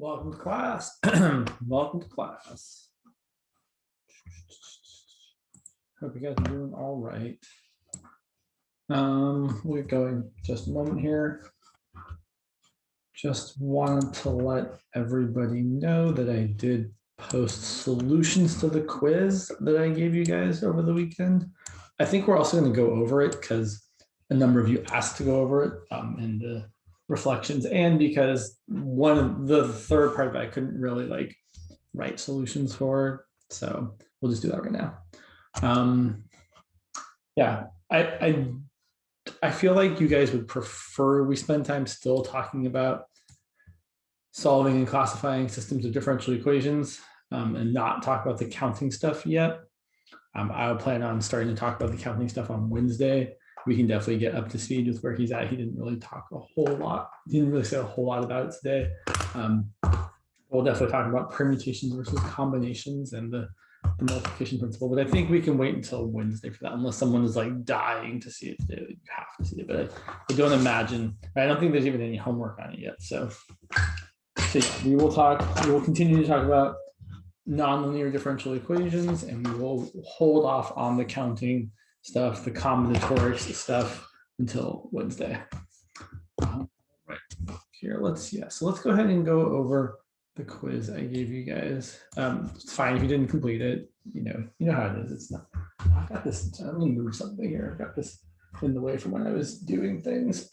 Welcome to class. Welcome to class. Hope you guys are doing all right. We'll get going just a moment here. Just wanted to let everybody know that I did post solutions to the quiz that I gave you guys over the weekend. I think we're also going to go over it because a number of you asked to go over it in the reflections, and because one of the third part that I couldn't really write solutions for, so we'll just do that right now. Yeah, I feel like you guys would prefer we spend time still talking about solving and classifying systems of differential equations and not talk about the counting stuff yet. I'll plan on starting to talk about the counting stuff on Wednesday. We can definitely get up to speed with where he's at. He didn't really talk a whole lot. He didn't really say a whole lot about it today. We'll definitely talk about permutations versus combinations and the multiplication principle, but I think we can wait until Wednesday for that, unless someone is like dying to see it today. You have to see it, but I don't imagine. I don't think there's even any homework on it yet. So yeah, we will continue to talk about nonlinear differential equations, and we will hold off on the counting stuff, the combinatorics stuff until Wednesday. Right here, let's go ahead and go over the quiz I gave you guys. It's fine if you didn't complete it. You know how it is. It's not. I got this. I'm gonna move something here. I got this in the way from when I was doing things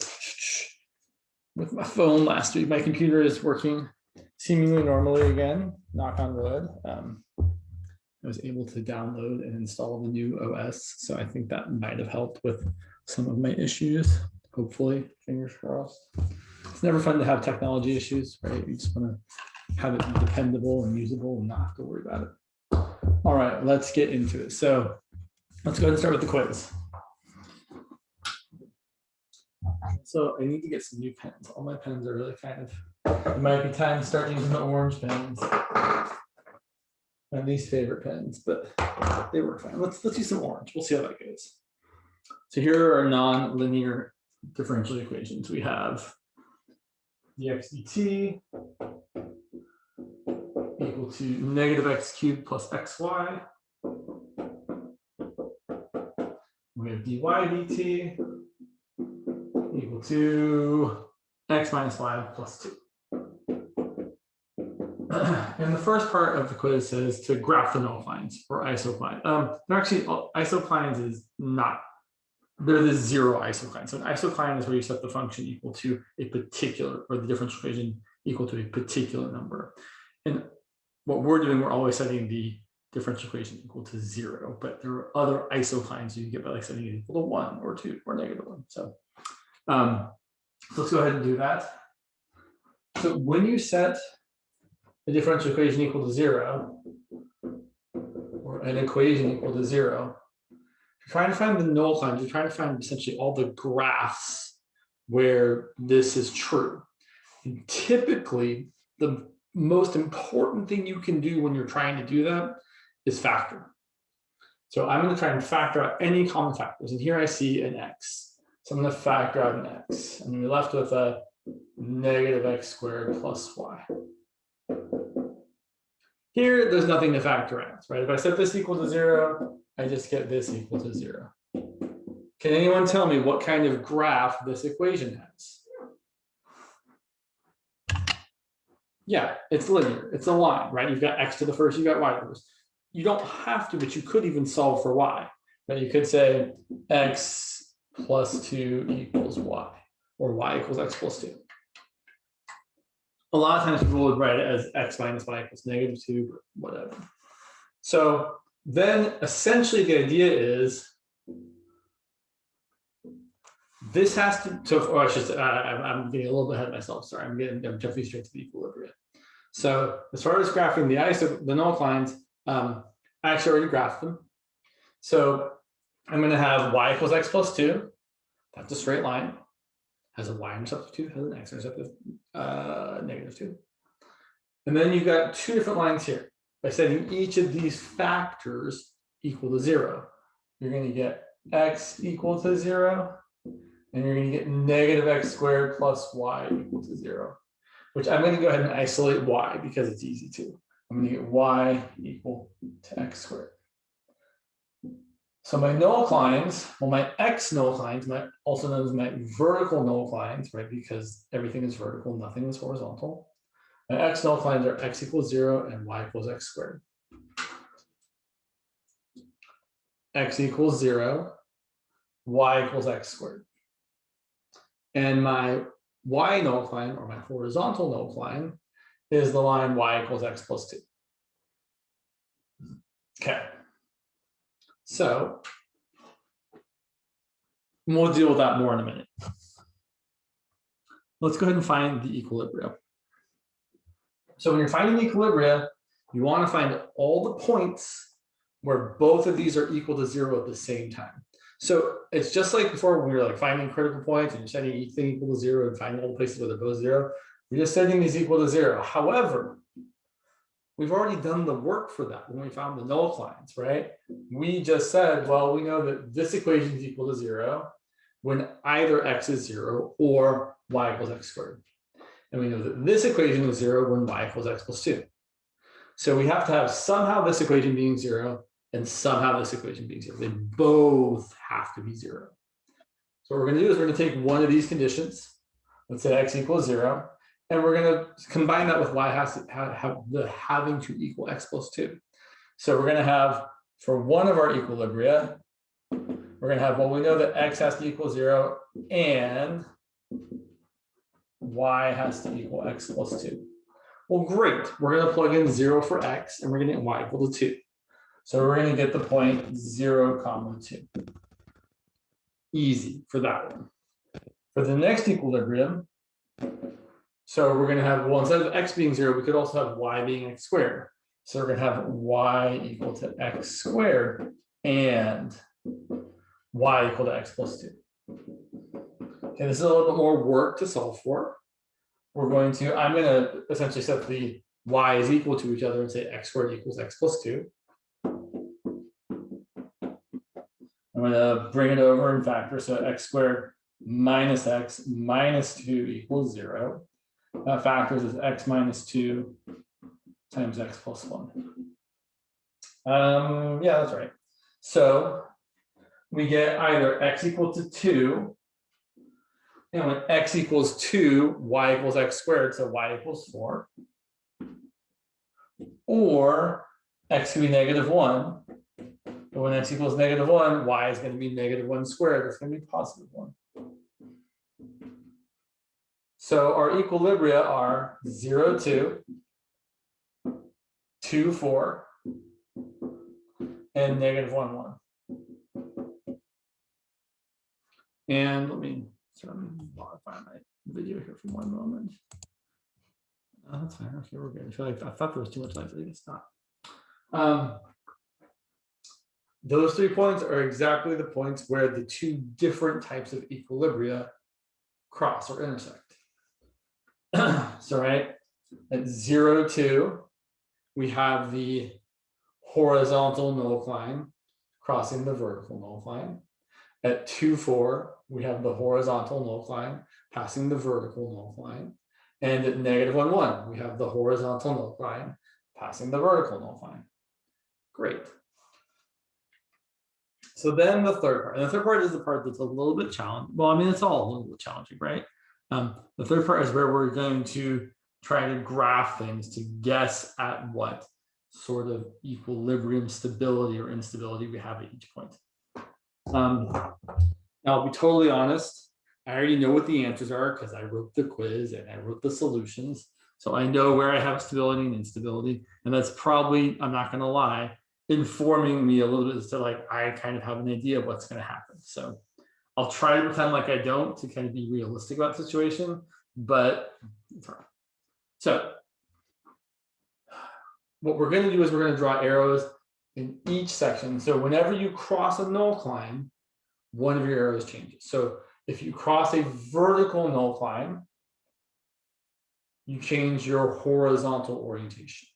with my phone last week. My computer is working seemingly normally again. Knock on wood. I was able to download and install the new OS, so I think that might have helped with some of my issues. Hopefully, fingers crossed. It's never fun to have technology issues, right? You just want to have it be dependable and usable and not have to worry about it. All right, let's get into it. So let's go ahead and start with the quiz. So I need to get some new pens. All my pens are really it might be time to start using the orange pens. My least favorite pens, but they work fine. Let's use some orange. We'll see how that goes. So here are our non-linear differential equations. We have dx dt equal to negative x cubed plus xy. We have dy dt equal to x minus y plus 2. And the first part of the quiz says to graph the null lines or isoclines. They're actually, isoclines is not, they're the zero isocline. So an isocline is where you set the function equal to a particular, or the differential equation equal to a particular number. And what we're doing, we're always setting the differential equation equal to 0, but there are other isoclines you can get by like setting it equal to 1 or 2 or -1. So let's go ahead and do that. So when you set the differential equation equal to 0, or an equation equal to 0, you're trying to find the null lines. You're trying to find essentially all the graphs where this is true. And typically, the most important thing you can do when you're trying to do that is factor. So I'm going to try and factor out any common factors. And here I see an x. So I'm going to factor out an x. And we're left with a negative x squared plus y. Here, there's nothing to factor out, right? If I set this equal to 0, I just get this equal to 0. Can anyone tell me what kind of graph this equation has? Yeah, it's linear. It's a line, right? You've got x to the first, you've got y to the first. You don't have to, but you could even solve for y. Right? You could say x plus 2 equals y, or y equals x plus 2. A lot of times people would write it as x minus y equals -2, or whatever. So then essentially the idea is this has to, or I should say, I'm getting a little bit ahead of myself. Sorry, I'm jumping straight to the equilibria. So as far as graphing the null lines, I actually already graphed them. So I'm going to have y equals x plus 2. That's a straight line. Has a y-intercept of 2, has an x-intercept of -2. And then you've got two different lines here. By setting each of these factors equal to 0, you're going to get x equal to 0, and you're going to get negative x squared plus y equal to 0. which I'm going to go ahead and isolate y because it's easy to. I'm going to get y equal to x squared. So my null clines, well, my x null clines, also known as my vertical null clines, right? Because everything is vertical, nothing is horizontal. My x null clines are x equals 0 and y equals x squared. X equals 0, y equals x squared. And my y null cline, or my horizontal null cline, is the line y equals x plus 2. Okay. So we'll deal with that more in a minute. Let's go ahead and find the equilibria. So when you're finding the equilibria, you want to find all the points where both of these are equal to 0 at the same time. So it's just like before we were like finding critical points and you're setting each thing equal to 0 and finding all the places where they're both 0. We're just setting these equal to 0. However, we've already done the work for that when we found the null clines, right? We just said, well, we know that this equation is equal to 0 when either x is 0 or y equals x squared. And we know that this equation is 0 when y equals x plus 2. So we have to have somehow this equation being 0 and somehow this equation being 0. They both have to be 0. So what we're going to do is we're going to take one of these conditions, let's say x equals 0, and we're going to combine that with y has to have the having to equal x plus 2. So we're going to have, for one of our equilibria, we're going to have, well, we know that x has to equal 0 and y has to equal x plus 2. Well, great. We're going to plug in 0 for x, and we're going to get y equal to 2. So we're going to get the point 0, 2. Easy for that one. For the next equilibrium, so we're going to have, well, instead of x being 0, we could also have y being x squared. So we're going to have y equal to x squared and y equal to x plus 2. Okay, this is a little bit more work to solve for. I'm going to essentially set the y is equal to each other and say x squared equals x plus 2. I'm going to bring it over and factor. So x squared minus x minus 2 equals 0. That factors as x minus 2 times x plus 1. Yeah, that's right. So we get either x equal to 2, and when x equals 2, y equals x squared, so y equals 4. Or x can be -1. But when x equals -1, y is going to be -1 squared. That's going to be +1. So our equilibria are 0, 2, 2, 4, and -1, 1. And let me modify my video here for 1 moment. Oh, that's fine. Okay, we're good. I feel like I thought there was too much light, but it's not. Those 3 points are exactly the points where the 2 different types of equilibria cross or intersect. So right at 0, 2, we have the horizontal null cline crossing the vertical null cline. At 2, 4, we have the horizontal null cline passing the vertical null cline. And at -1, 1, we have the horizontal null cline passing the vertical null cline. Great. So then the third part, and the third part is the part that's a little bit challenging. Well, I mean, it's all a little bit challenging, right? The third part is where we're going to try to graph things to guess at what sort of equilibrium stability or instability we have at each point. Now, I'll be totally honest. I already know what the answers are because I wrote the quiz and I wrote the solutions. So I know where I have stability and instability. And that's probably, I'm not going to lie, informing me a little bit as to like, I kind of have an idea of what's going to happen. So I'll try to pretend like I don't to kind of be realistic about the situation, but it's all right. So what we're going to do is we're going to draw arrows in each section. So whenever you cross a null cline, one of your arrows changes. So if you cross a vertical null cline, you change your horizontal orientation.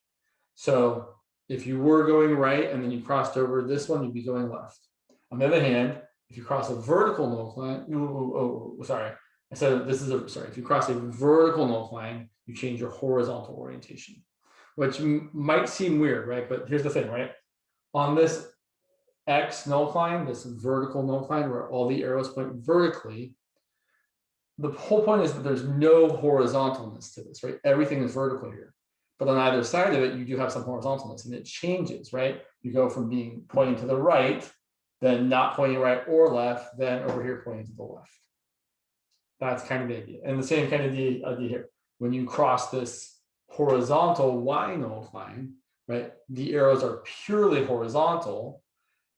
So if you were going right and then you crossed over this one, you'd be going left. On the other hand, if you cross a vertical null cline, So this is if you cross a vertical null line, you change your horizontal orientation, which might seem weird, right? But here's the thing, right? On this X null line, this vertical null line where all the arrows point vertically, the whole point is that there's no horizontalness to this, right? Everything is vertical here. But on either side of it, you do have some horizontalness, and it changes, right? You go from being pointing to the right, then not pointing right or left, then over here pointing to the left. That's kind of the idea. And the same kind of idea here. When you cross this horizontal Y null line, right, the arrows are purely horizontal,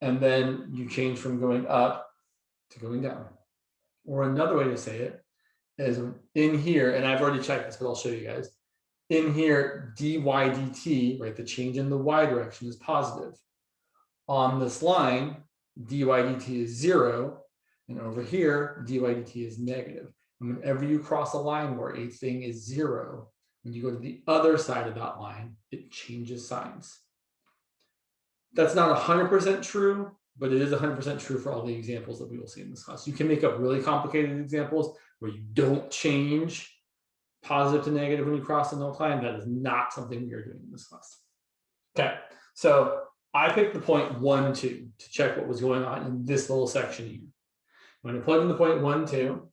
and then you change from going up to going down. Or another way to say it is in here, and I've already checked this, but I'll show you guys. In here, dy dt, right, the change in the y direction is positive. On this line, dy dt is 0, and over here, dy dt is negative. And whenever you cross a line where a thing is 0, when you go to the other side of that line, it changes signs. That's not 100% true, but it is 100% true for all the examples that we will see in this class. You can make up really complicated examples where you don't change positive to negative when you cross the null line. That is not something we are doing in this class. Okay, so I picked the point 1, 2 to check what was going on in this little section here. When I plugged in the point 1, 2,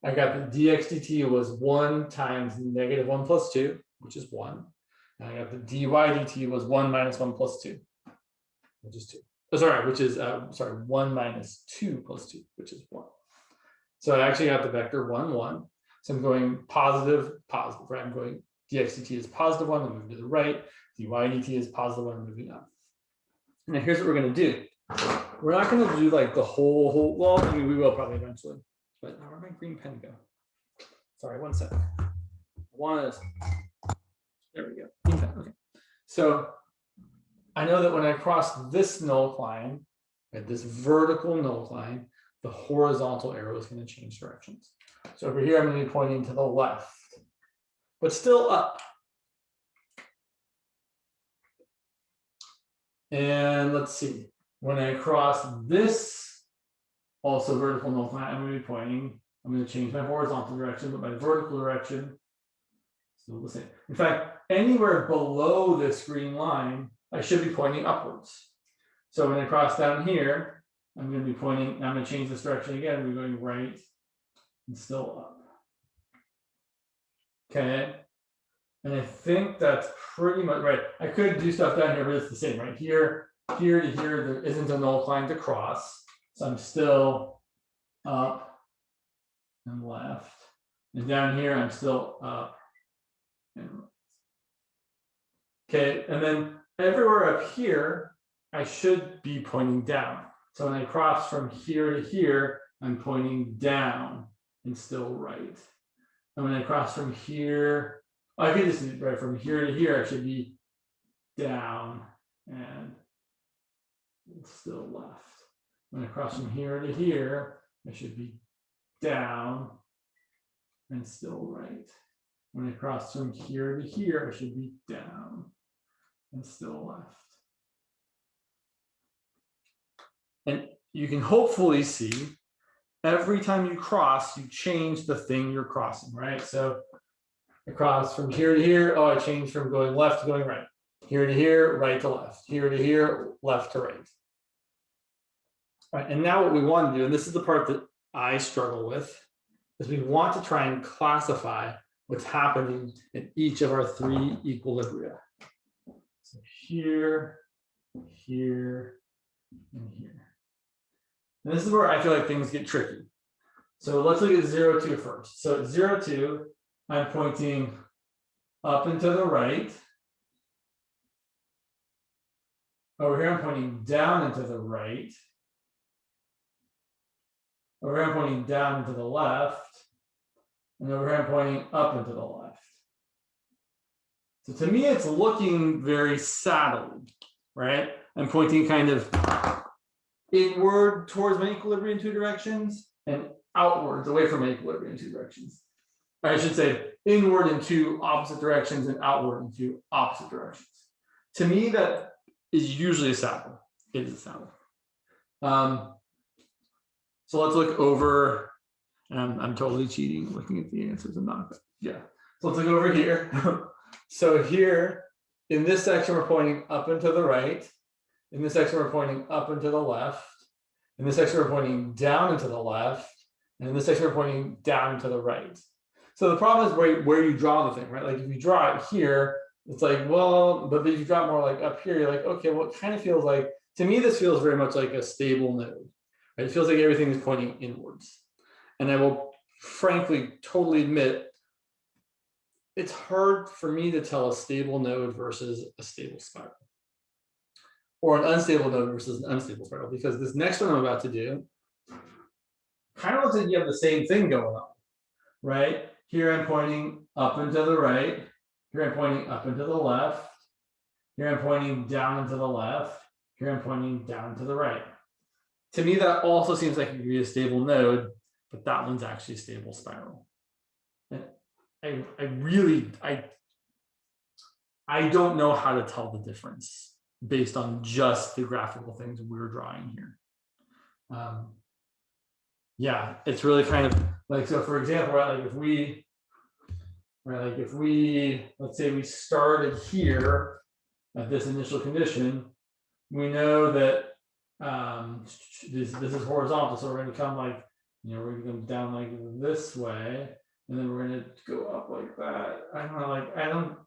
I got the dx dt was 1 times negative 1 plus 2, which is 1. And I got the dy dt was 1 minus 1 plus 2, which is 2. Oh, sorry, which is 1 minus 2 plus 2, which is 1. So I actually got the vector 1, 1. So I'm going positive, positive, right? I'm going dx dt is positive 1, I'm moving to the right. Dy dt is positive 1, I'm moving up. Now here's what we're going to do. We're not going to do like the whole, well, I mean, we will probably eventually. But where'd my green pen go? Sorry, one second. There we go. Green pen, okay. So I know that when I cross this null line, right, this vertical null line, the horizontal arrow is going to change directions. So over here, I'm going to be pointing to the left, but still up. And let's see, when I cross this also vertical null line, I'm going to be pointing, I'm going to change my horizontal direction, but my vertical direction still the same. In fact, anywhere below this green line, I should be pointing upwards. So when I cross down here, I'm going to be pointing, I'm going to change this direction again. We're going right and still up. Okay. And I think that's pretty much right. I could do stuff down here, but it's the same, right? Here to here, there isn't a null line to cross. So I'm still up and left. And down here, I'm still up and right. Okay. And then everywhere up here, I should be pointing down. So when I cross from here to here, I'm pointing down and still right. And when I cross from here, I could just right from here to here, I should be down and still left. When I cross from here to here, I should be down and still right. When I cross from here to here, I should be down and still left. And you can hopefully see every time you cross, you change the thing you're crossing, right? So I cross from here to here. Oh, I changed from going left to going right. Here to here, right to left. Here to here, left to right. All right, and now what we want to do, and this is the part that I struggle with, is we want to try and classify what's happening in each of our 3 equilibria. So here, here, and here. And this is where I feel like things get tricky. So let's look at 0, 2 first. So at 0, 2, I'm pointing up and to the right. Over here, I'm pointing down and to the right. Over here, I'm pointing down and to the left. And over here, I'm pointing up and to the left. So to me, it's looking very saddled, right? I'm pointing kind of inward towards my equilibrium in 2 directions and outwards away from my equilibrium in 2 directions. Or I should say inward in 2 opposite directions and outward in 2 opposite directions. To me, that is usually a saddle. It is a saddle. So let's look over And I'm totally cheating looking at the answers. I'm not. Yeah. So let's look over here. So here in this section, we're pointing up and to the right. In this section, we're pointing up and to the left. In this section, we're pointing down and to the left. And in this section, we're pointing down and to the right. So the problem is where you draw the thing, right? Like if you draw it here, it's like, well, but if you draw it more like up here, you're like, okay, well, it kind of feels like, to me, this feels very much like a stable node, right? It feels like everything is pointing inwards. And I will frankly totally admit, it's hard for me to tell a stable node versus a stable spiral, or an unstable node versus an unstable spiral, because this next one I'm about to do kind of looks like you have the same thing going on, right? Here I'm pointing up and to the right. Here I'm pointing up and to the left. Here I'm pointing down and to the left. Here I'm pointing down to the right. To me, that also seems like it could be a stable node, but that one's actually a stable spiral. And I don't know how to tell the difference based on just the graphical things we're drawing here. Yeah, it's really kind of like, so for example, right, like if we, let's say we started here at this initial condition, we know that this is horizontal, so we're going to come like, you know, we're going to come down like this way, and then we're going to go up like that. I don't know,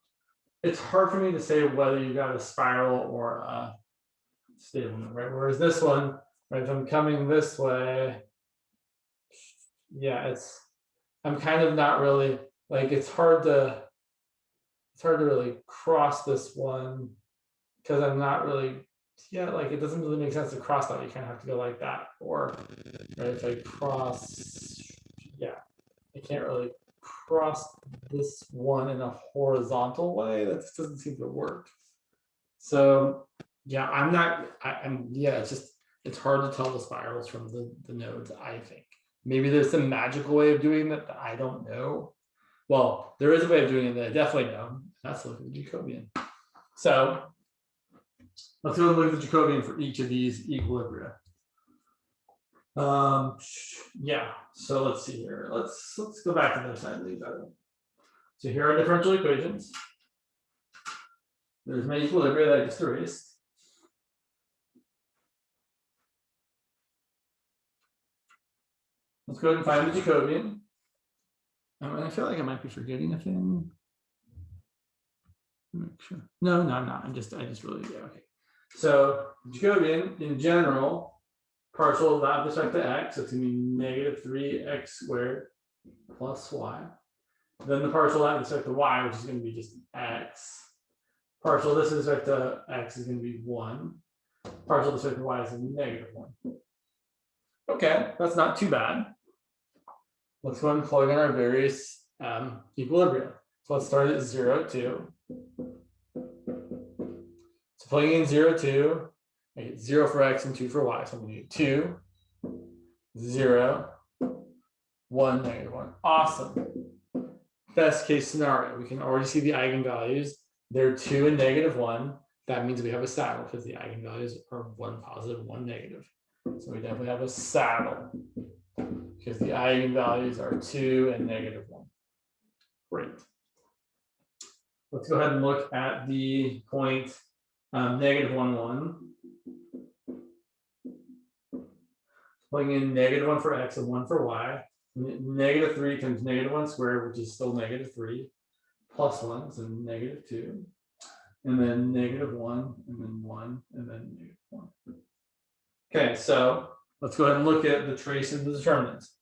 it's hard for me to say whether you got a spiral or a stable node, right? Whereas this one, right, if I'm coming this way, yeah, I'm kind of not really, like, it's hard to really cross this one because I'm not really, yeah, like it doesn't really make sense to cross that. You kind of have to go like that, or right, if I cross, yeah, I can't really cross this one in a horizontal way. That just doesn't seem to work. So yeah, yeah, it's hard to tell the spirals from the nodes, I think. Maybe there's some magical way of doing that I don't know. Well, there is a way of doing it that I definitely know. That's look at the Jacobian. So let's go and look at the Jacobian for each of these equilibria. Yeah, so let's see here. Let's go back to the other side. So here are differential equations. There's my equilibria that I just erased. Let's go ahead and find the Jacobian. I feel like I might be forgetting a thing. Make sure. No, I'm not. I just really, yeah, okay. So Jacobian in general, partial of that with respect to x, so it's going to be negative 3x squared plus y. Then the partial of that with respect to y, which is going to be just x. Partial of this with respect to x is going to be 1. Partial with respect to y is going to be negative 1. Okay, that's not too bad. Let's go ahead and plug in our various equilibria. So let's start at 0, 2. So plugging in 0, 2, I get 0 for x and 2 for y. So I'm going to get 2, 0, 1, negative 1. Awesome. Best case scenario. We can already see the eigenvalues. They're 2 and negative 1. That means we have a saddle because the eigenvalues are 1 positive, 1 negative. So we definitely have a saddle because the eigenvalues are 2 and negative 1. Great. Let's go ahead and look at the point negative 1, 1. Plugging in negative 1 for x and 1 for y. Negative 3 times negative 1 squared, which is still negative 3, plus 1, so negative 2. And then negative 1, and then 1, and then negative 1. Okay, so let's go ahead and look at the trace and the determinants.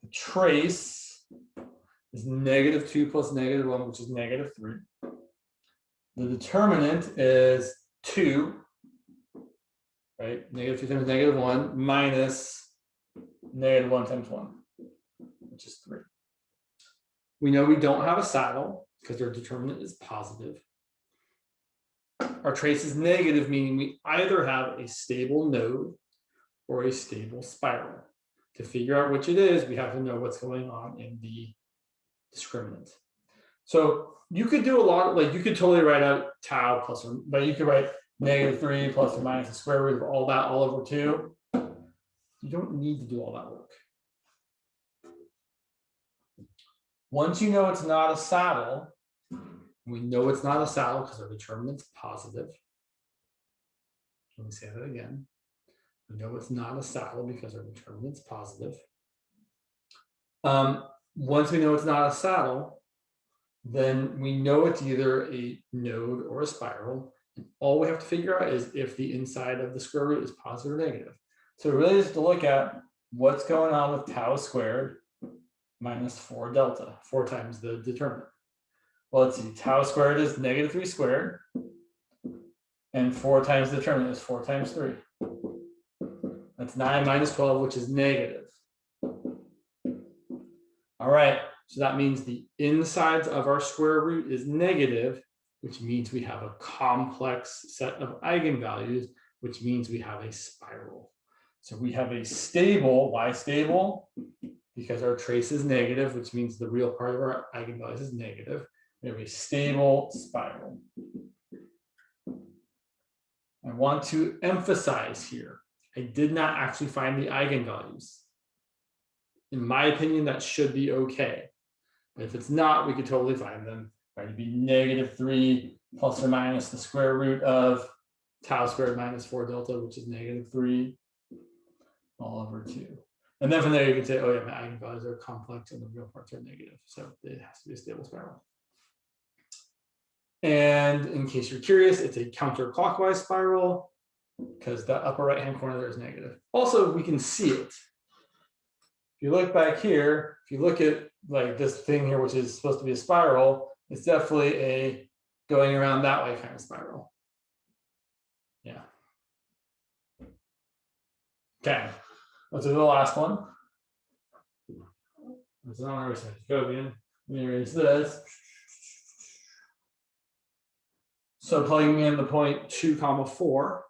The trace is negative 2 plus negative 1, which is negative 3. The determinant is 2, right? Negative 2 times negative 1 minus negative 1 times 1, which is 3. We know we don't have a saddle because our determinant is positive. Our trace is negative, meaning we either have a stable node or a stable spiral. To figure out which it is, we have to know what's going on in the discriminant. So you could do a lot, like you could totally write out tau plus, but you could write negative 3 plus or minus the square root of all that all over 2. You don't need to do all that work. Once you know it's not a saddle, we know it's not a saddle because our determinant's positive. Let me say that again. We know it's not a saddle because our determinant's positive. Once we know it's not a saddle, then we know it's either a node or a spiral. And all we have to figure out is if the inside of the square root is positive or negative. So we really just have to look at what's going on with tau squared minus 4 delta, 4 times the determinant. Well, let's see, tau squared is -3 squared, and 4 times the determinant is 4 times 3. That's 9 minus 12, which is negative. All right, so that means the insides of our square root is negative, which means we have a complex set of eigenvalues, which means we have a spiral. So we have a stable, why stable? Because our trace is negative, which means the real part of our eigenvalues is negative. We have a stable spiral. I want to emphasize here, I did not actually find the eigenvalues. In my opinion, that should be okay. But if it's not, we could totally find them. Right, it'd be -3 plus or minus the square root of tau squared minus 4 delta, which is -3 all over 2. And then from there, you can say, oh yeah, my eigenvalues are complex and the real parts are negative. So it has to be a stable spiral. And in case you're curious, it's a counterclockwise spiral because the upper right-hand corner there is negative. Also, we can see it. If you look back here, if you look at like this thing here, which is supposed to be a spiral, it's definitely a going around that way kind of spiral. Yeah. Okay, let's do the last one. It's on our side. Jacobian. Here is this. So plugging in the point 2, 4.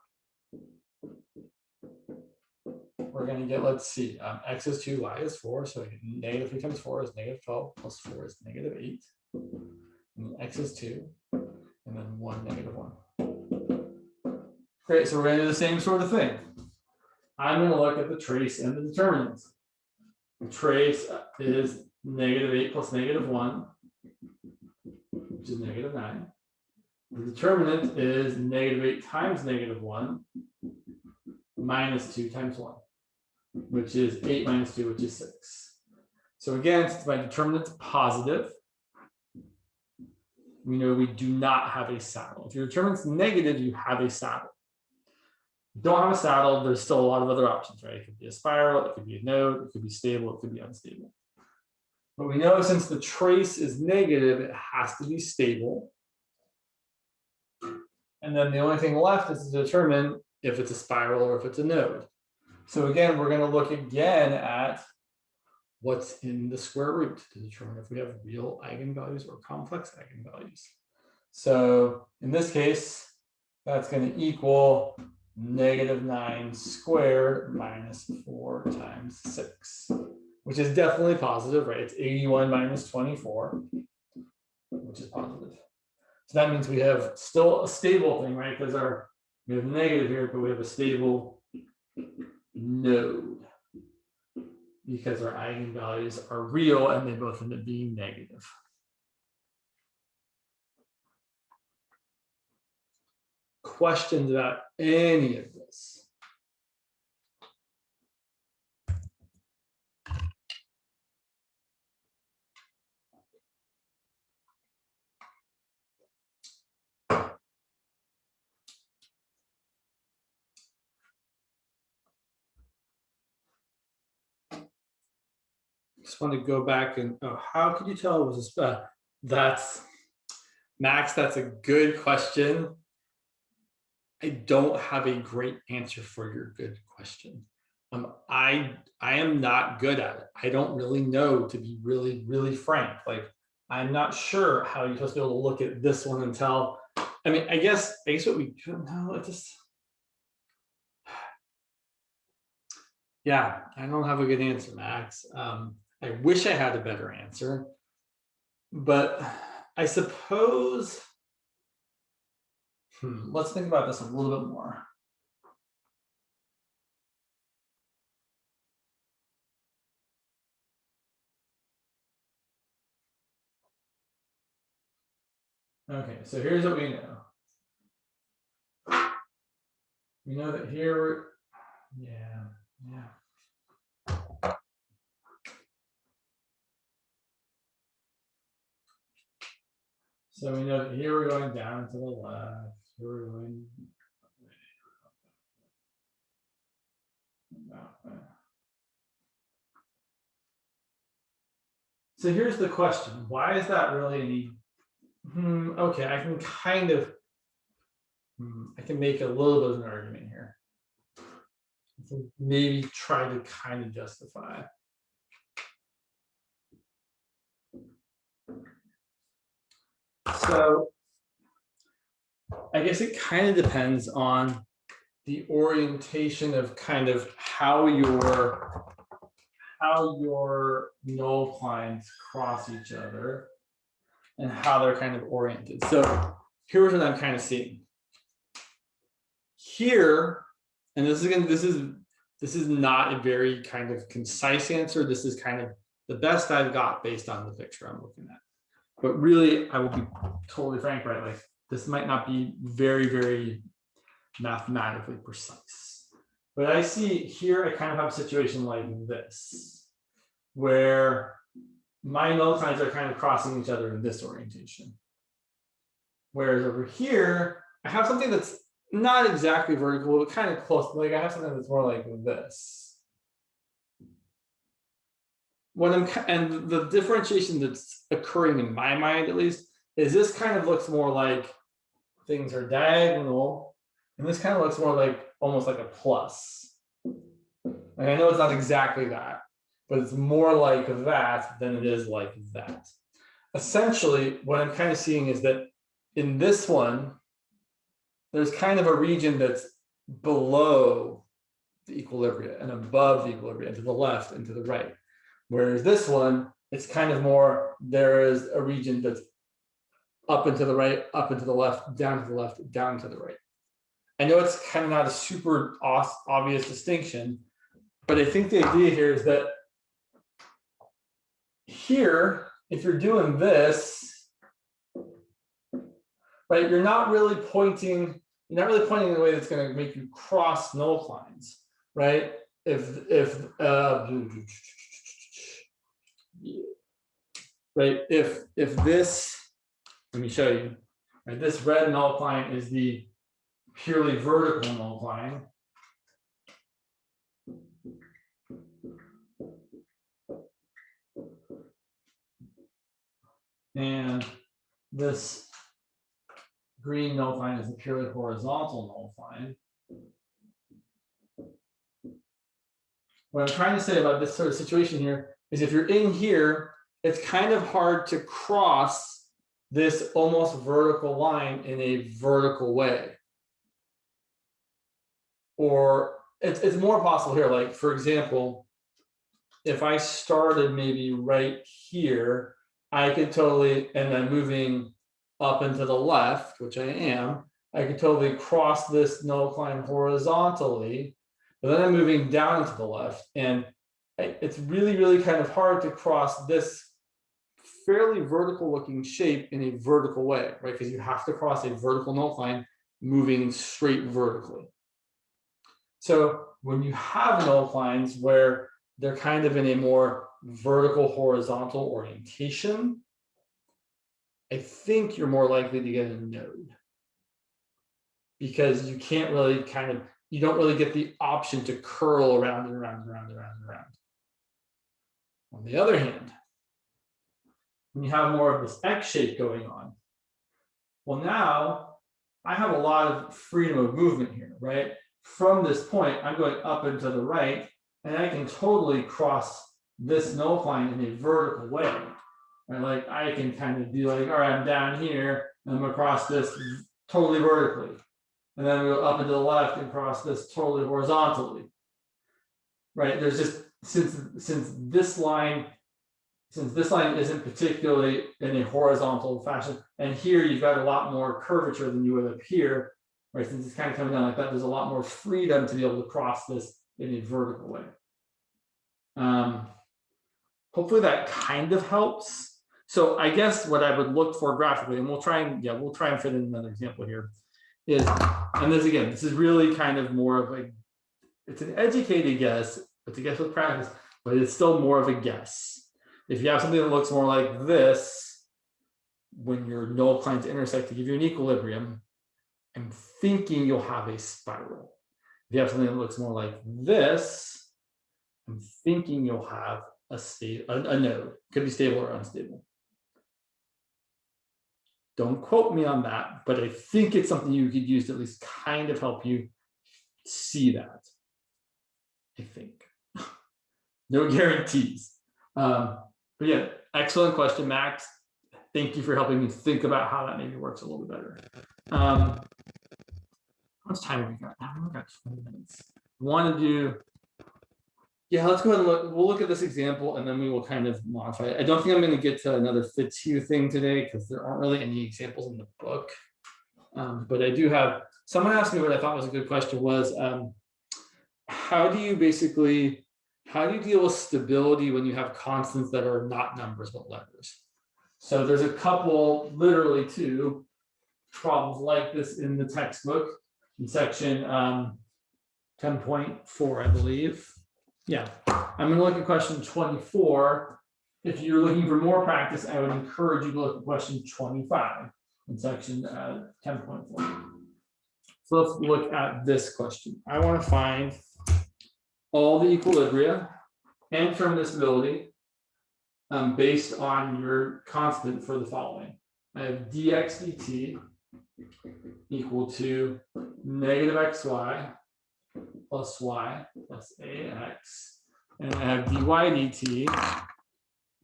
We're going to get, let's see, x is 2, y is 4. So -3 times 4 is -12, plus 4 is -8. And x is 2, and then 1, -1. Great, so we're going to do the same sort of thing. I'm going to look at the trace and the determinants. The trace is -8 plus -1, which is -9. The determinant is -8 times -1 minus 2 times 1, which is 8 minus 2, which is 6. So again, since my determinant's positive, we know we do not have a saddle. If your determinant's negative, you have a saddle. If you don't have a saddle, there's still a lot of other options, right? It could be a spiral, it could be a node, it could be stable, it could be unstable. But we know since the trace is negative, it has to be stable. And then the only thing left is to determine if it's a spiral or if it's a node. So again, we're going to look again at what's in the square root to determine if we have real eigenvalues or complex eigenvalues. So in this case, that's going to equal -9 squared minus 4 times 6, which is definitely positive, right? It's 81 minus 24, which is positive. So that means we have still a stable thing, right? Because we have negative here, but we have a stable node because our eigenvalues are real and they both end up being negative. Questions about any of this? Just want to go back and, oh, how could you tell it was a that's Max, that's a good question. I don't have a great answer for your good question. I am not good at it. I don't really know, to be really, really frank. Like, I'm not sure how you're supposed to be able to look at this one and tell. I mean, I guess what we no, it just yeah, I don't have a good answer, Max. I wish I had a better answer, but I suppose let's think about this a little bit more. Okay, so here's what we know. We know that here, yeah. So we know that here we're going down to the left. Here we're going that way. So here's the question. Why is that really any? Okay, I can kind of, I can make a little bit of an argument here. I can maybe try to kind of justify. So I guess it kind of depends on the orientation of kind of how your null lines cross each other and how they're kind of oriented. So here's what I'm kind of seeing here, and this is not a very kind of concise answer. This is kind of the best I've got based on the picture I'm looking at. But really, I will be totally frank, right? Like this might not be very, very mathematically precise. But I see here, I kind of have a situation like this, where my null lines are kind of crossing each other in this orientation. Whereas over here, I have something that's not exactly vertical, but kind of close. Like I have something that's more like this. And the differentiation that's occurring in my mind, at least, is this kind of looks more like things are diagonal, and this kind of looks more like almost like a plus. And I know it's not exactly that, but it's more like that than it is like that. Essentially, what I'm kind of seeing is that in this one, there's kind of a region that's below the equilibria and above the equilibria, and to the left and to the right. Whereas this one, it's kind of more, there is a region that's up and to the right, up and to the left, down to the left, down to the right. I know it's kind of not a super obvious distinction, but I think the idea here is that here, if you're doing this, right, you're not really pointing in a way that's going to make you cross null lines, right? If this, let me show you, right, this red null line is the purely vertical null line. And this green null line is the purely horizontal null line. What I'm trying to say about this sort of situation here is if you're in here, it's kind of hard to cross this almost vertical line in a vertical way. Or it's more possible here. Like, for example, if I started maybe right here, I could totally, and then moving up and to the left, which I am, I could totally cross this null line horizontally, but then I'm moving down to the left. And it's really, really kind of hard to cross this fairly vertical looking shape in a vertical way, right? Because you have to cross a vertical null line moving straight vertically. So when you have null lines where they're kind of in a more vertical horizontal orientation, I think you're more likely to get a node, because you can't really you don't really get the option to curl around and around and around and around and around. On the other hand, when you have more of this X shape going on, well, now I have a lot of freedom of movement here, right? From this point, I'm going up and to the right, and I can totally cross this null line in a vertical way. Right? Like I can kind of be like, all right, I'm down here, and I'm gonna cross this totally vertically. And then we go up and to the left and cross this totally horizontally. Right? There's just, since this line isn't particularly in a horizontal fashion, and here you've got a lot more curvature than you would up here, right? Since it's kind of coming down like that, there's a lot more freedom to be able to cross this in a vertical way. Hopefully that kind of helps. So I guess what I would look for graphically, and we'll try and fit in another example here, is, and this again, this is really kind of more of a, it's an educated guess, it's a guess with practice, but it's still more of a guess. If you have something that looks more like this, when your null clines intersect to give you an equilibrium, I'm thinking you'll have a spiral. If you have something that looks more like this, I'm thinking you'll have a node. Could be stable or unstable. Don't quote me on that, but I think it's something you could use to at least kind of help you see that. I think. No guarantees. But yeah, excellent question, Max. Thank you for helping me think about how that maybe works a little bit better. How much time have we got? We've got 20 minutes. Want to do, yeah, let's go ahead and look. We'll look at this example and then we will kind of modify it. I don't think I'm going to get to another Fitzhugh thing today because there aren't really any examples in the book. But I do have, someone asked me what I thought was a good question was, how do you deal with stability when you have constants that are not numbers but letters? So there's a couple, literally two problems like this in the textbook in section 10.4, I believe. Yeah, I'm going to look at question 24. If you're looking for more practice, I would encourage you to look at question 25 in section 10.4. So let's look at this question. I want to find all the equilibria and terminability based on your constant for the following. I have dx dt equal to negative xy plus y plus ax, and I have dy dt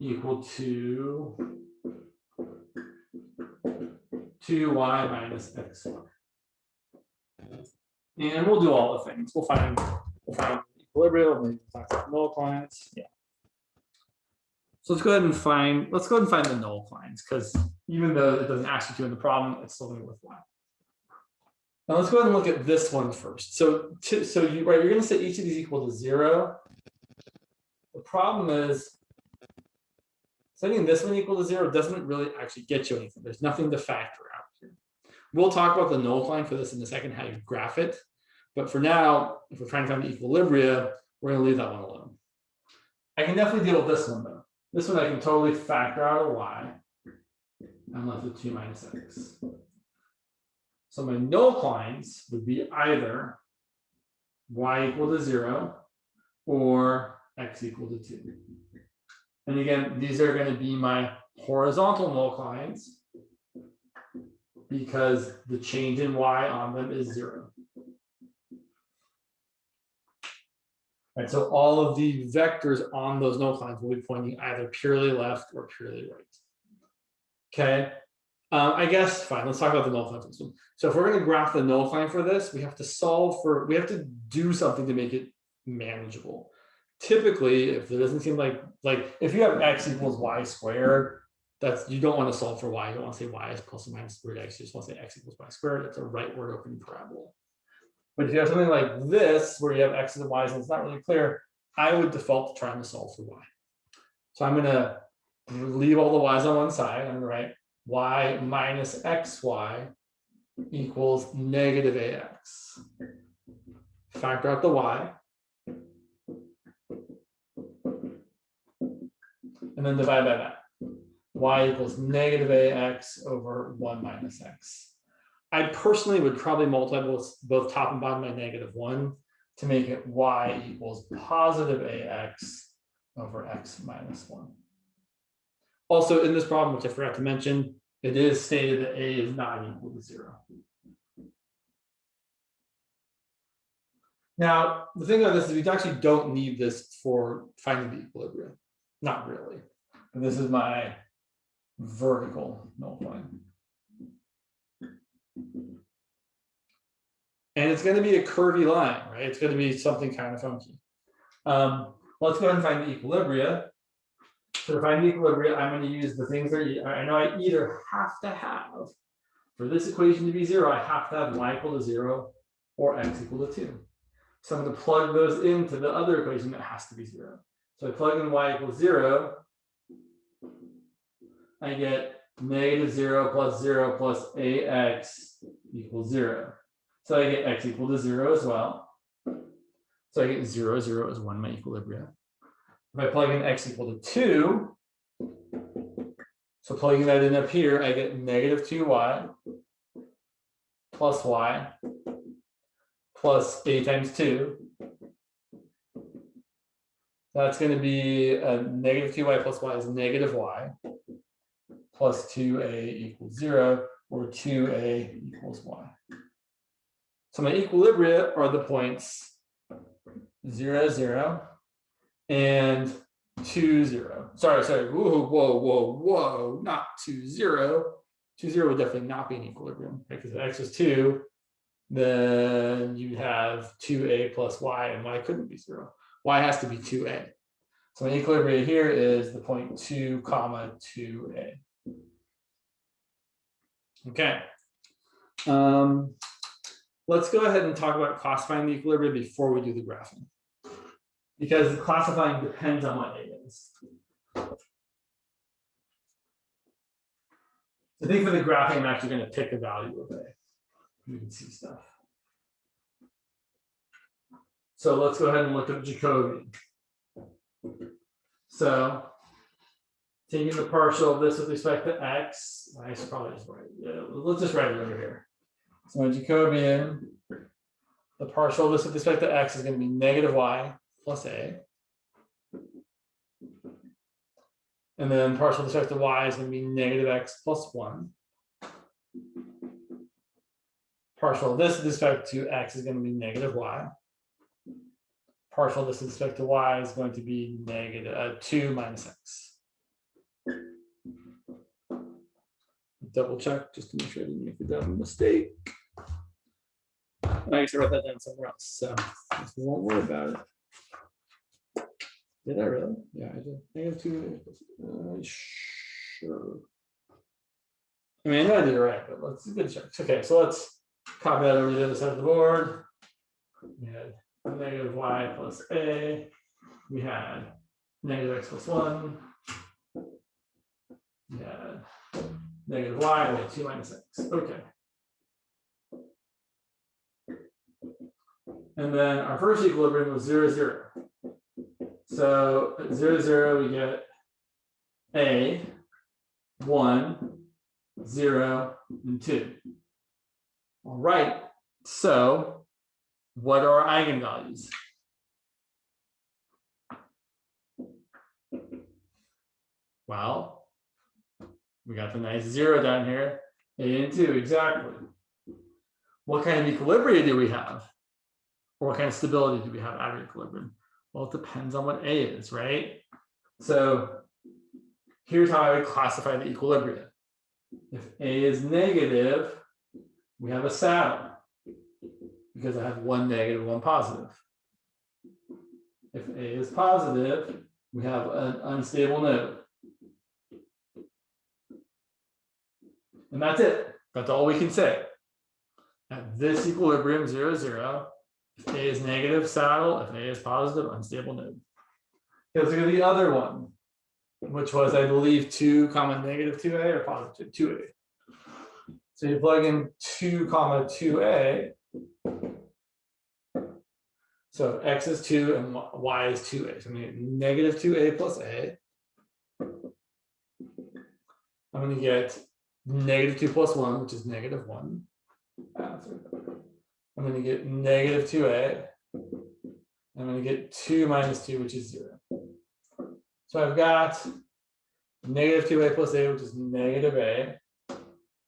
equal to 2y minus xy. And we'll do all the things. We'll find equilibrium, we'll talk about null clines. Yeah. So let's go ahead and find the null clines, because even though it doesn't ask you to in the problem, it's still going to be worthwhile. Now let's go ahead and look at this one first. So you're going to set each of these equal to 0. The problem is setting this one equal to 0 doesn't really actually get you anything. There's nothing to factor out here. We'll talk about the null cline for this in a second, how you graph it. But for now, if we're trying to find the equilibria, we're going to leave that one alone. I can definitely deal with this one though. This one I can totally factor out a y. I'm left with 2 minus x. So my null clines would be either y equal to 0 or x equal to 2. And again, these are going to be my horizontal null clines because the change in y on them is 0. Right, so all of the vectors on those null clines will be pointing either purely left or purely right. Okay, I guess fine. Let's talk about the null clines. So if we're going to graph the null cline for this, we have to do something to make it manageable. Typically, if it doesn't seem like if you have x equals y squared, you don't want to solve for y. You don't want to say y is plus or minus root x. You just want to say x equals y squared. It's a rightward opening parabola. But if you have something like this, where you have x's and y's and it's not really clear, I would default to trying to solve for y. So I'm going to leave all the y's on one side. I'm going to write y minus xy equals negative ax. Factor out the y. And then divide by that. Y equals negative ax over 1 minus x. I personally would probably multiply both top and bottom by -1 to make it y equals positive ax over x minus 1. Also, in this problem, which I forgot to mention, it is stated that a is not equal to 0. Now, the thing about this is we actually don't need this for finding the equilibrium. Not really. And this is my vertical null cline. And it's going to be a curvy line, right? It's going to be something kind of funky. Let's go ahead and find the equilibria. So to find the equilibria, I'm going to use the things that I know I either have to have, for this equation to be 0, I have to have y equal to 0 or x equal to 2. So I'm going to plug those into the other equation that has to be 0. So I plug in y equals 0. I get -0 plus 0 plus ax equals 0. So I get x equal to 0 as well. So I get 0, 0 is 1, my equilibria. If I plug in x equal to 2, so plugging that in up here, I get -2y plus y plus a times 2. That's going to be -2y plus y is -y plus 2a equals 0, or 2a equals y. So my equilibria are the points 0, 0, and 2, 0. Sorry. Whoa, not 2, 0. 2, 0 would definitely not be an equilibrium, because if x is 2, then you have 2a plus y, and y couldn't be 0. Y has to be 2a. So my equilibria here is the point 2, 2a. Okay. Let's go ahead and talk about classifying the equilibria before we do the graphing, because the classifying depends on what a is. I think for the graphing, I'm actually going to pick a value of a. You can see stuff. So let's go ahead and look at Jacobian. So taking the partial of this with respect to x, I should probably just write, let's just write it over here. So my Jacobian, the partial of this with respect to x is going to be -y plus a. And then partial with respect to y is going to be -x plus 1. Partial of this with respect to x is going to be -y. Partial of this with respect to y is going to be -2 minus x. Double check just to make sure I didn't make a dumb mistake. I actually wrote that down somewhere else, so we won't worry about it. Did I really? Yeah, I did. -2. Sure. I mean, I know I did it right, but let's good check. Okay, so let's copy that over to the other side of the board. We had -y plus a. We had -x plus 1. We had -y, we had 2 minus x. Okay. And then our first equilibrium was 0, 0. So at 0, 0, we get a, 1, 0, and 2. All right. So what are our eigenvalues? Well, we got the nice 0 down here, a and 2, exactly. What kind of equilibria do we have? Or what kind of stability do we have out of equilibrium? Well, it depends on what a is, right? So here's how I would classify the equilibria. If a is negative, we have a saddle, because I have one negative, one positive. If a is positive, we have an unstable node. And that's it. That's all we can say. At this equilibrium, 0, 0, if a is negative, saddle. If a is positive, unstable node. Let's look at the other one, which was, I believe, 2, -2a or positive 2a. So you plug in 2, 2a. So x is 2 and y is 2a. So I'm going to get -2a plus a. I'm going to get -2 plus 1, which is -1. I'm going to get -2a. I'm going to get 2 minus 2, which is 0. So I've got -2a plus a, which is -a,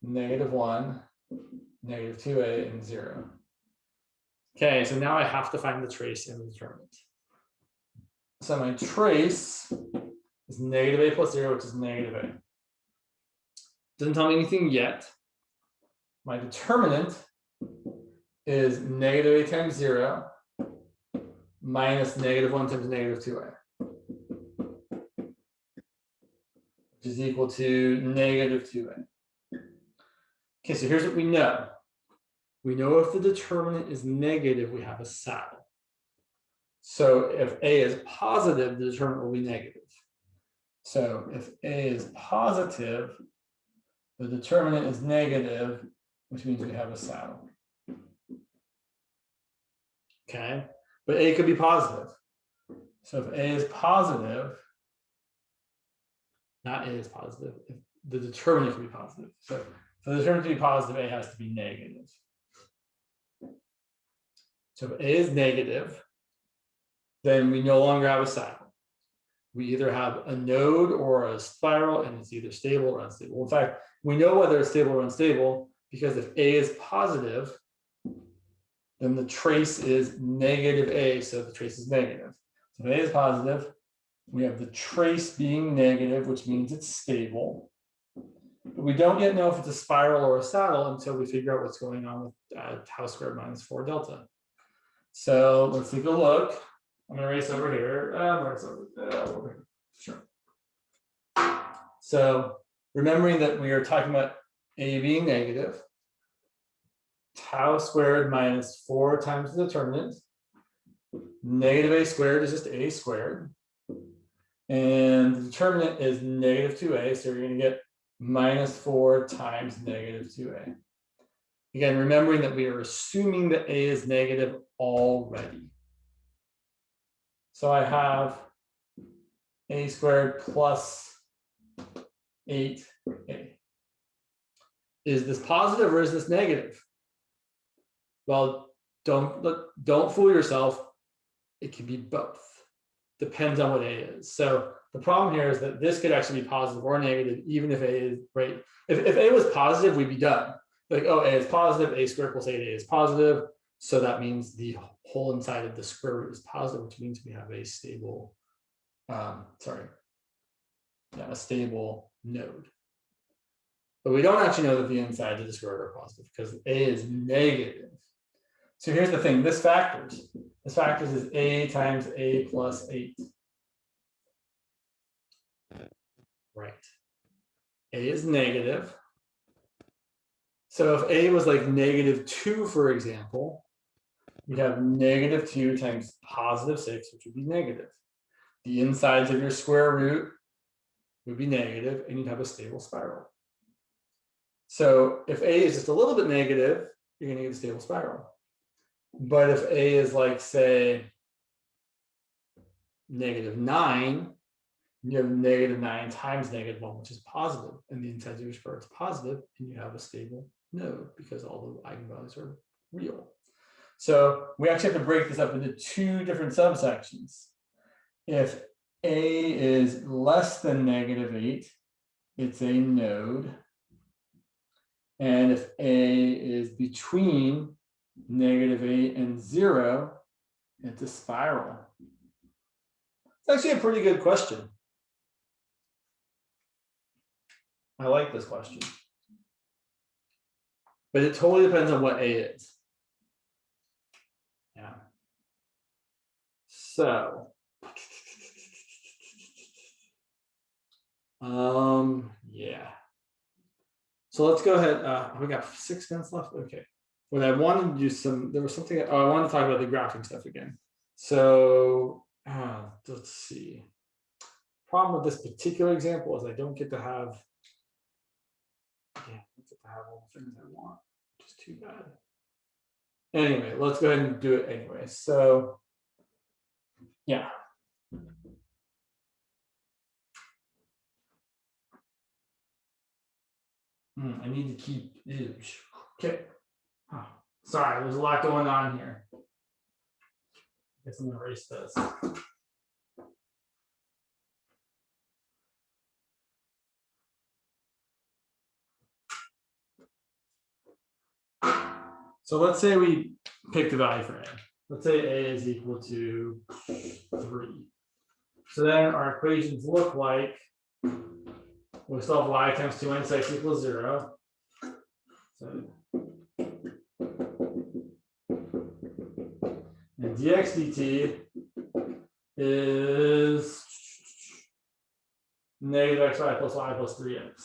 -1, -2a, and 0. Okay, so now I have to find the trace and the determinant. So my trace is -a plus 0, which is -a. Doesn't tell me anything yet. My determinant is -a times 0 minus -1 times -2a, which is equal to -2a. Okay, so here's what we know. We know if the determinant is negative, we have a saddle. So if a is positive, the determinant will be negative. So if A is positive, the determinant is negative, which means we have a saddle. Okay, but A could be positive. So if A is positive, not A is positive, if the determinant can be positive. So for the determinant to be positive, A has to be negative. So if A is negative, then we no longer have a saddle. We either have a node or a spiral, and it's either stable or unstable. In fact, we know whether it's stable or unstable because if A is positive, then the trace is negative A, so the trace is negative. So if A is positive, we have the trace being negative, which means it's stable. But we don't yet know if it's a spiral or a saddle until we figure out what's going on with tau squared minus 4 delta. So let's take a look. I'm going to erase over here. Over here. Sure. So remembering that we are talking about A being negative, tau squared minus 4 times the determinant. Negative A squared is just A squared. And the determinant is negative 2A, so you're going to get minus 4 times negative 2A. Again, remembering that we are assuming that A is negative already. So I have A squared plus 8A. Is this positive or is this negative? Well, don't fool yourself. It can be both. Depends on what A is. So the problem here is that this could actually be positive or negative, even if A is right. If A was positive, we'd be done. Like, oh, A is positive, A squared plus 8A is positive. So that means the whole inside of the square root is positive, which means we have a stable, a stable node. But we don't actually know that the insides of the square root are positive because A is negative. So here's the thing, this factors is A times A plus 8. Right. A is negative. So if A was like negative 2, for example, we'd have negative 2 times positive 6, which would be negative. The insides of your square root would be negative, and you'd have a stable spiral. So if A is just a little bit negative, you're going to get a stable spiral. But if A is like, say, negative 9, you have negative 9 times negative 1, which is positive, and the insides of your square root is positive, and you have a stable node because all the eigenvalues are real. So we actually have to break this up into 2 different subsections. If A is less than negative 8, it's a node. And if A is between negative 8 and 0, it's a spiral. It's actually a pretty good question. I like this question. But it totally depends on what A is. Yeah. So, yeah. So let's go ahead. We got 6 minutes left. Okay. What I wanted to do there was something, I wanted to talk about the graphing stuff again. So let's see. Problem with this particular example is I don't get to have, all the things I want, which is too bad. Anyway, let's go ahead and do it anyway. So, yeah. I need to keep, okay. Oh, sorry, there's a lot going on here. I guess I'm gonna erase this. So let's say we pick the value for A. Let's say A is equal to 3. So then our equations look like, we solve y times 2 minus x equals 0. So, and dx dt is negative xy plus y plus 3x.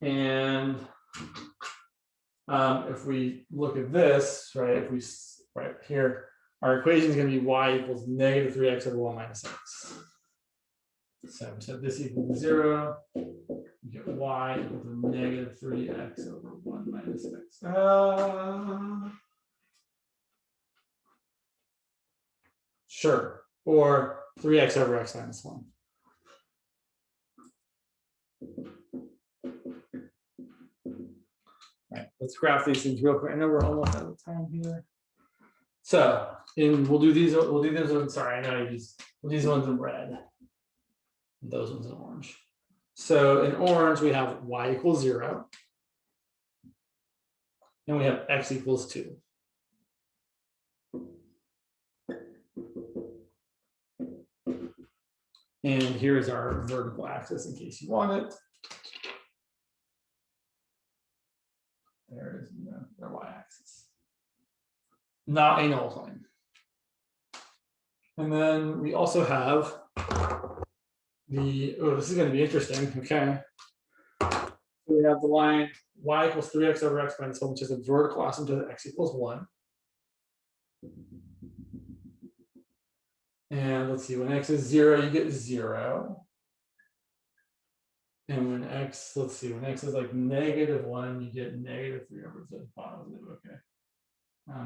And if we look at this, right, right here, our equation is going to be y equals negative 3x over 1 minus x. So this equals 0. You get y equal to negative 3x over 1 minus x. Sure. Or 3x over x minus 1. All right, let's graph these things real quick. I know we're almost out of time here. So we'll do these ones. Sorry, I know we'll do these ones in red. Those ones in orange. So in orange, we have y equals 0. And we have x equals 2. And here's our vertical axis in case you want it. There is our y-axis. Not a null plane. And then we also have this is going to be interesting, okay. So we have the line y equals 3x over x minus 1, which is a vertical asymptote x equals 1. And let's see, when x is 0, you get 0. And when x, let's see, when x is like negative 1, you get negative 3 over the positive, okay.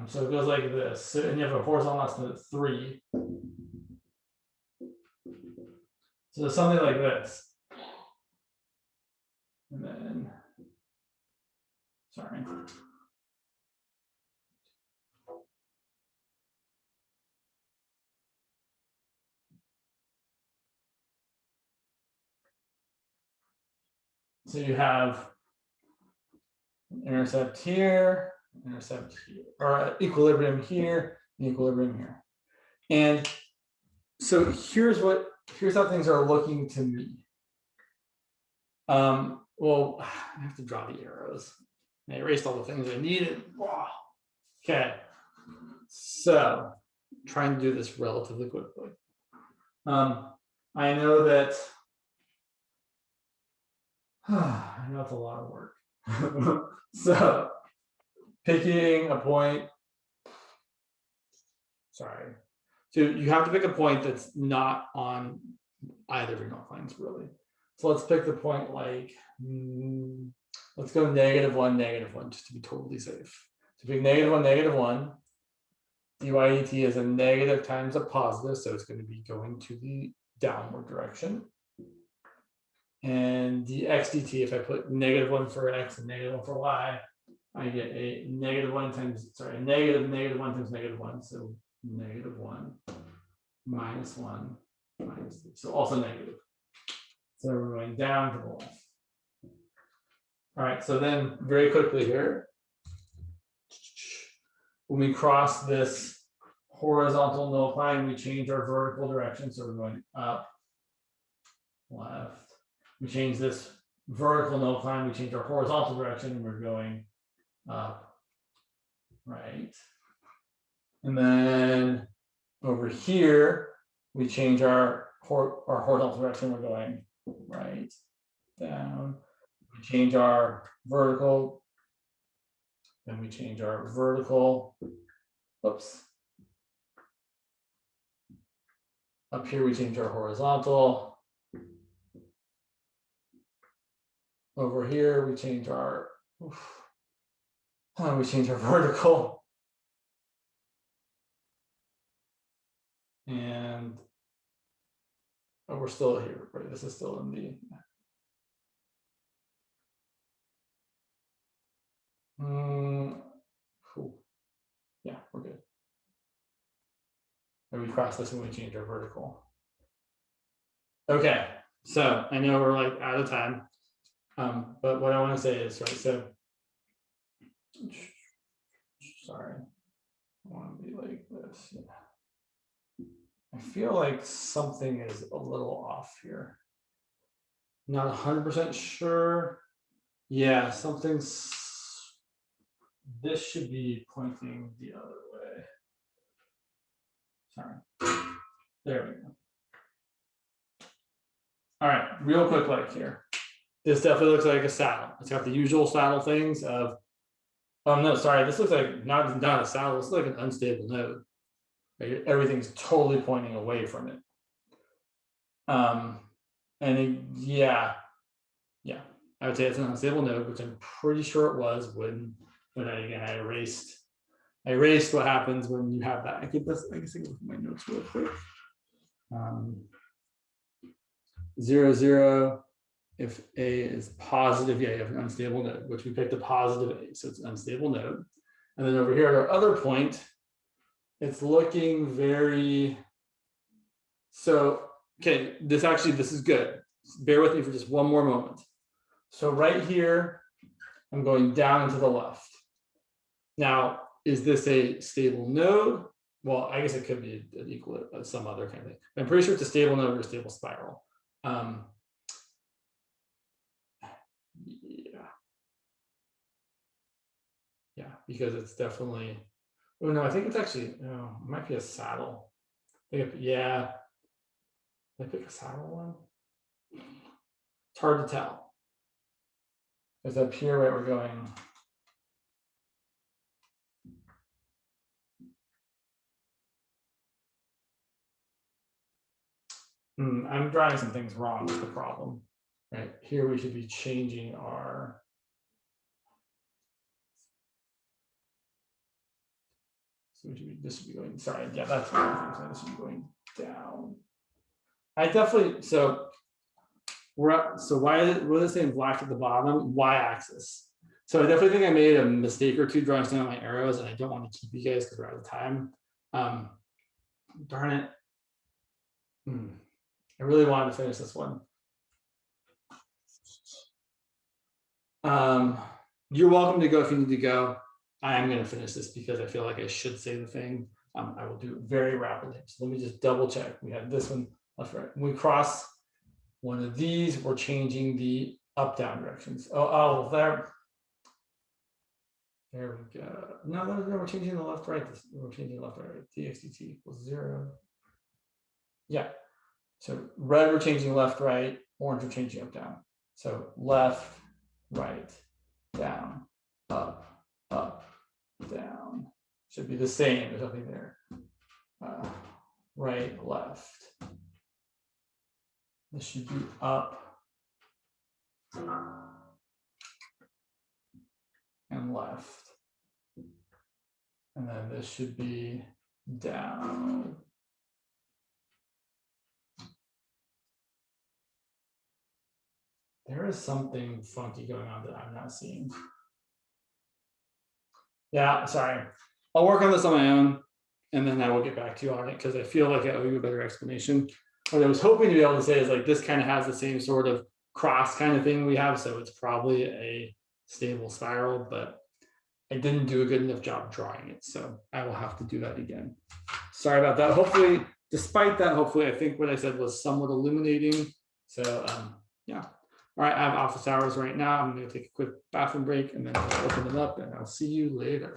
So it goes like this. So, and you have a horizontal asymptote at 3. So something like this. And then, sorry. So you have intercept here, or equilibrium here, and equilibrium here. And so here's how things are looking to me. Well, I have to draw the arrows. I erased all the things I needed. Wow. Okay. So trying to do this relatively quickly. I know that I know it's a lot of work. So picking a point. Sorry. So you have to pick a point that's not on either of your null planes, really. So let's pick the point like, let's go -1, just to be totally safe. So pick -1, dy dt is a negative times a positive, so it's going to be going to the downward direction. And dx dt, if I put -1 for x and -1 for y, I get a -1 times, sorry, a negative -1 times -1, so -1 minus 1 minus 3, so also negative. So we're going down to the left. All right, so then very quickly here, when we cross this horizontal null line, we change our vertical direction. So we're going up, left. We change this vertical null line, we change our horizontal direction, and we're going up, right. And then over here, we change our horizontal direction, we're going right, down. We change our vertical, then we change our vertical, oops. Up here, we change our horizontal. Over here, we change our vertical. And we're still here, right? This is still in the cool. Yeah, we're good. And we cross this and we change our vertical. Okay, so I know we're like out of time, but what I want to say is, right, so sorry, I want to be like this. Yeah. I feel like something is a little off here. Not 100% sure. Yeah, something's, this should be pointing the other way. Sorry. There we go. All right, real quick like here. This definitely looks like a saddle. It's got the usual saddle things of, oh no, sorry, this looks like not a saddle, this looks like an unstable node. Right? Everything's totally pointing away from it. Yeah, I would say it's an unstable node, which I'm pretty sure it was when I erased what happens when you have that. I guess I can look at my notes real quick. 0, 0. If A is positive, yeah, you have an unstable node, which we picked a positive A, so it's an unstable node. And then over here at our other point, it's looking very, so, okay, this is good. Bear with me for just one more moment. So right here, I'm going down and to the left. Now, is this a stable node? Well, I guess it could be an equal, some other kind of thing. But I'm pretty sure it's a stable node or a stable spiral. Yeah, because it's definitely, oh no, I think it's actually, oh, it might be a saddle. Yeah, I pick a saddle one. It's hard to tell. Because up here, right, we're going. I'm drawing some things wrong with the problem. Right here, we should be changing our. So this should be going, sorry, yeah, that's what I'm saying. This should be going down. I definitely, so why is it, what is it saying black at the bottom? Y-axis. So I definitely think I made a mistake or two drawing down my arrows, and I don't want to keep you guys because we're out of time. Darn it. I really wanted to finish this one. You're welcome to go if you need to go. I am going to finish this because I feel like I should say the thing. I will do it very rapidly. So let me just double check. We have this one left, right. When we cross one of these, we're changing the up-down directions. There we go. No, we're changing the left, right. We're changing the left, right. DXDT equals 0. Yeah. So red, we're changing left, right. Orange, we're changing up, down. So left, right, down, up, down. Should be the same. There's nothing there. Right, left. This should be up and left. And then this should be down. There is something funky going on that I'm not seeing. Yeah, sorry. I'll work on this on my own, and then I will get back to you on it because I feel like I owe you a better explanation. What I was hoping to be able to say is like this kind of has the same sort of cross kind of thing we have, so it's probably a stable spiral, but I didn't do a good enough job drawing it, so I will have to do that again. Sorry about that. Hopefully, despite that, hopefully I think what I said was somewhat illuminating. So yeah. All right, I have office hours right now. I'm going to take a quick bathroom break and then I'll open it up and I'll see you later.